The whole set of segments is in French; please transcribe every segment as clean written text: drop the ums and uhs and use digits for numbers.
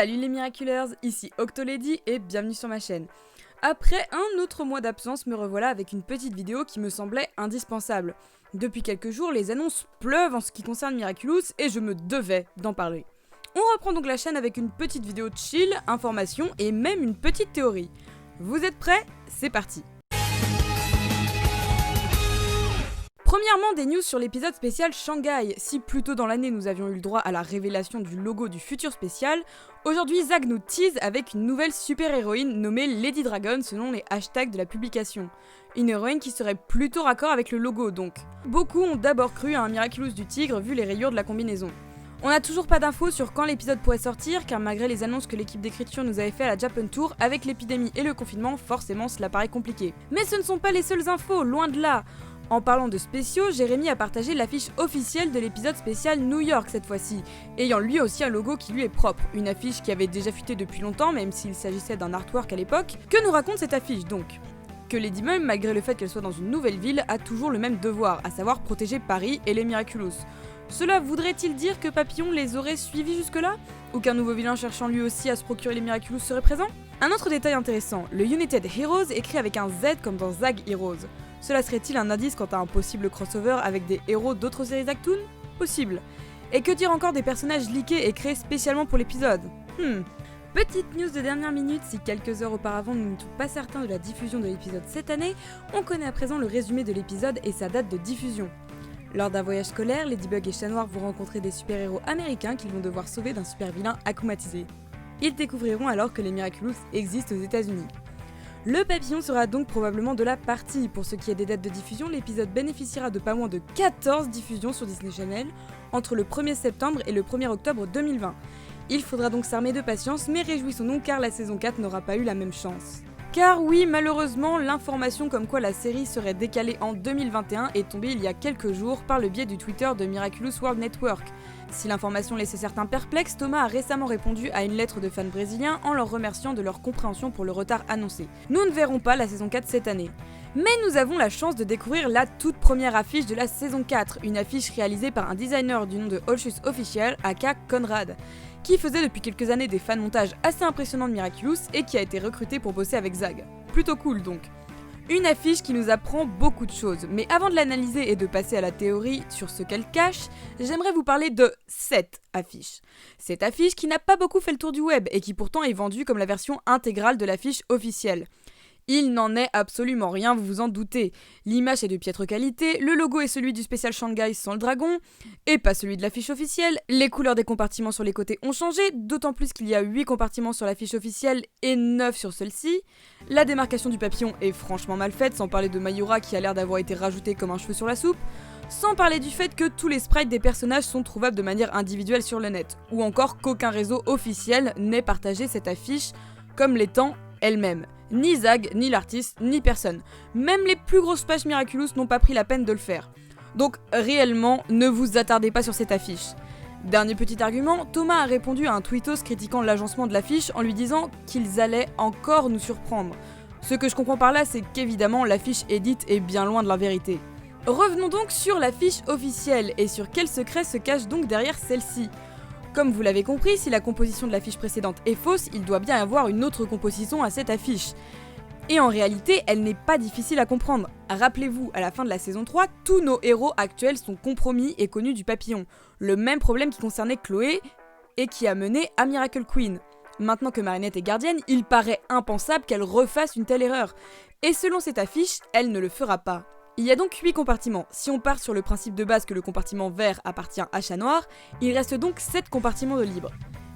Salut les Miraculeurs, ici Octolady et bienvenue sur ma chaîne. Après un autre mois d'absence, me revoilà avec une petite vidéo qui me semblait indispensable. Depuis quelques jours, les annonces pleuvent en ce qui concerne Miraculous et je me devais d'en parler. On reprend donc la chaîne avec une petite vidéo chill, information et même une petite théorie. Vous êtes prêts? C'est parti! Premièrement, des news sur l'épisode spécial Shanghai. Si plus tôt dans l'année nous avions eu le droit à la révélation du logo du futur spécial, aujourd'hui Zag nous tease avec une nouvelle super-héroïne nommée Lady Dragon selon les hashtags de la publication. Une héroïne qui serait plutôt raccord avec le logo donc. Beaucoup ont d'abord cru à un Miraculous du tigre vu les rayures de la combinaison. On n'a toujours pas d'infos sur quand l'épisode pourrait sortir car malgré les annonces que l'équipe d'écriture nous avait fait à la Japan Tour, avec l'épidémie et le confinement, forcément cela paraît compliqué. Mais ce ne sont pas les seules infos, loin de là. En parlant de spéciaux, Jérémy a partagé l'affiche officielle de l'épisode spécial New York cette fois-ci, ayant lui aussi un logo qui lui est propre, une affiche qui avait déjà fuité depuis longtemps même s'il s'agissait d'un artwork à l'époque. Que nous raconte cette affiche donc? Que Lady Mum, malgré le fait qu'elle soit dans une nouvelle ville, a toujours le même devoir, à savoir protéger Paris et les Miraculous. Cela voudrait-il dire que Papillon les aurait suivis jusque-là? Ou qu'un nouveau vilain cherchant lui aussi à se procurer les Miraculous serait présent? Un autre détail intéressant, le United Heroes écrit avec un Z comme dans Zag Heroes. Cela serait-il un indice quant à un possible crossover avec des héros d'autres séries Actoon? Possible. Et que dire encore des personnages leakés et créés spécialement pour l'épisode? Petite news de dernière minute, si quelques heures auparavant nous n'étions pas certains de la diffusion de l'épisode cette année, on connaît à présent le résumé de l'épisode et sa date de diffusion. Lors d'un voyage scolaire, Ladybug et Chat Noir vont rencontrer des super-héros américains qu'ils vont devoir sauver d'un super-vilain akumatisé. Ils découvriront alors que les Miraculous existent aux États-Unis. Le papillon sera donc probablement de la partie. Pour ce qui est des dates de diffusion, l'épisode bénéficiera de pas moins de 14 diffusions sur Disney Channel entre le 1er septembre et le 1er octobre 2020. Il faudra donc s'armer de patience, mais réjouissons-nous car la saison 4 n'aura pas eu la même chance. Car oui, malheureusement, l'information comme quoi la série serait décalée en 2021 est tombée il y a quelques jours par le biais du Twitter de Miraculous World Network. Si l'information laissait certains perplexes, Thomas a récemment répondu à une lettre de fans brésiliens en leur remerciant de leur compréhension pour le retard annoncé. Nous ne verrons pas la saison 4 cette année. Mais nous avons la chance de découvrir la toute première affiche de la saison 4, une affiche réalisée par un designer du nom de Holshus Official, aka Conrad, qui faisait depuis quelques années des fan-montages assez impressionnants de Miraculous et qui a été recruté pour bosser avec Zag. Plutôt cool donc. Une affiche qui nous apprend beaucoup de choses, mais avant de l'analyser et de passer à la théorie sur ce qu'elle cache, j'aimerais vous parler de cette affiche. Cette affiche qui n'a pas beaucoup fait le tour du web et qui pourtant est vendue comme la version intégrale de l'affiche officielle. Il n'en est absolument rien, vous vous en doutez. L'image est de piètre qualité, le logo est celui du spécial Shanghai sans le dragon, et pas celui de l'affiche officielle. Les couleurs des compartiments sur les côtés ont changé, d'autant plus qu'il y a 8 compartiments sur l'affiche officielle et 9 sur celle-ci. La démarcation du papillon est franchement mal faite, sans parler de Mayura qui a l'air d'avoir été rajouté comme un cheveu sur la soupe. Sans parler du fait que tous les sprites des personnages sont trouvables de manière individuelle sur le net, ou encore qu'aucun réseau officiel n'ait partagé cette affiche comme l'étant elle-même. Ni Zag, ni l'artiste, ni personne. Même les plus grosses pages Miraculous n'ont pas pris la peine de le faire. Donc réellement, ne vous attardez pas sur cette affiche. Dernier petit argument, Thomas a répondu à un tweetos critiquant l'agencement de l'affiche en lui disant qu'ils allaient encore nous surprendre. Ce que je comprends par là, c'est qu'évidemment l'affiche édite est bien loin de la vérité. Revenons donc sur l'affiche officielle et sur quel secret se cache donc derrière celle-ci. Comme vous l'avez compris, si la composition de l'affiche précédente est fausse, il doit bien y avoir une autre composition à cette affiche. Et en réalité, elle n'est pas difficile à comprendre. Rappelez-vous, à la fin de la saison 3, tous nos héros actuels sont compromis et connus du papillon. Le même problème qui concernait Chloé et qui a mené à Miracle Queen. Maintenant que Marinette est gardienne, il paraît impensable qu'elle refasse une telle erreur. Et selon cette affiche, elle ne le fera pas. Il y a donc 8 compartiments. Si on part sur le principe de base que le compartiment vert appartient à Chat Noir, il reste donc 7 compartiments de libre.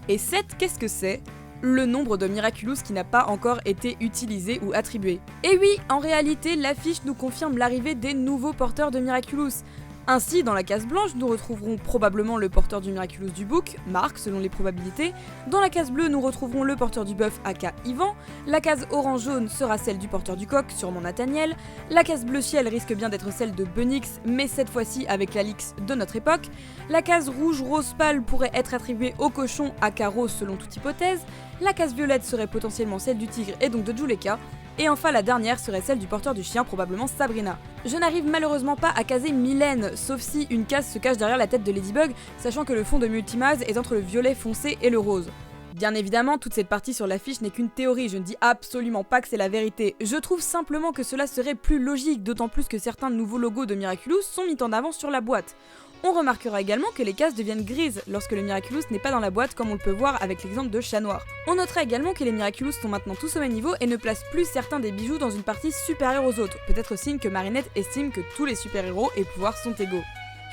Et 7, qu'est-ce que c'est? Le nombre de Miraculous qui n'a pas encore été utilisé ou attribué. Et oui, en réalité, l'affiche nous confirme l'arrivée des nouveaux porteurs de Miraculous. Ainsi, dans la case blanche, nous retrouverons probablement le porteur du Miraculous du Book, Marc, selon les probabilités. Dans la case bleue, nous retrouverons le porteur du Buff, aka Yvan. La case orange-jaune sera celle du porteur du Coq, sûrement Nathaniel. La case bleu ciel risque bien d'être celle de Bunix, mais cette fois-ci avec la Lix de notre époque. La case rouge-rose pâle pourrait être attribuée au cochon, aka Rose, selon toute hypothèse. La case violette serait potentiellement celle du tigre et donc de Juleka. Et enfin la dernière serait celle du porteur du chien, probablement Sabrina. Je n'arrive malheureusement pas à caser Mylène, sauf si une case se cache derrière la tête de Ladybug, sachant que le fond de Multimaz est entre le violet foncé et le rose. Bien évidemment, toute cette partie sur l'affiche n'est qu'une théorie, je ne dis absolument pas que c'est la vérité. Je trouve simplement que cela serait plus logique, d'autant plus que certains nouveaux logos de Miraculous sont mis en avant sur la boîte. On remarquera également que les cases deviennent grises lorsque le Miraculous n'est pas dans la boîte comme on le peut voir avec l'exemple de Chat Noir. On notera également que les Miraculous sont maintenant tous au même niveau et ne placent plus certains des bijoux dans une partie supérieure aux autres, peut-être signe que Marinette estime que tous les super-héros et pouvoirs sont égaux.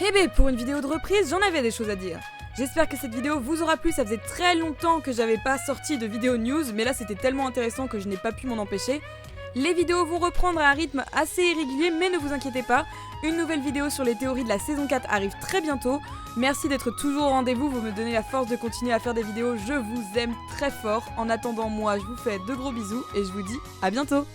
Eh ben, pour une vidéo de reprise, j'en avais des choses à dire. J'espère que cette vidéo vous aura plu, ça faisait très longtemps que j'avais pas sorti de vidéo news, mais là c'était tellement intéressant que je n'ai pas pu m'en empêcher. Les vidéos vont reprendre à un rythme assez irrégulier, mais ne vous inquiétez pas, une nouvelle vidéo sur les théories de la saison 4 arrive très bientôt. Merci d'être toujours au rendez-vous, vous me donnez la force de continuer à faire des vidéos, je vous aime très fort. En attendant, moi je vous fais de gros bisous et je vous dis à bientôt.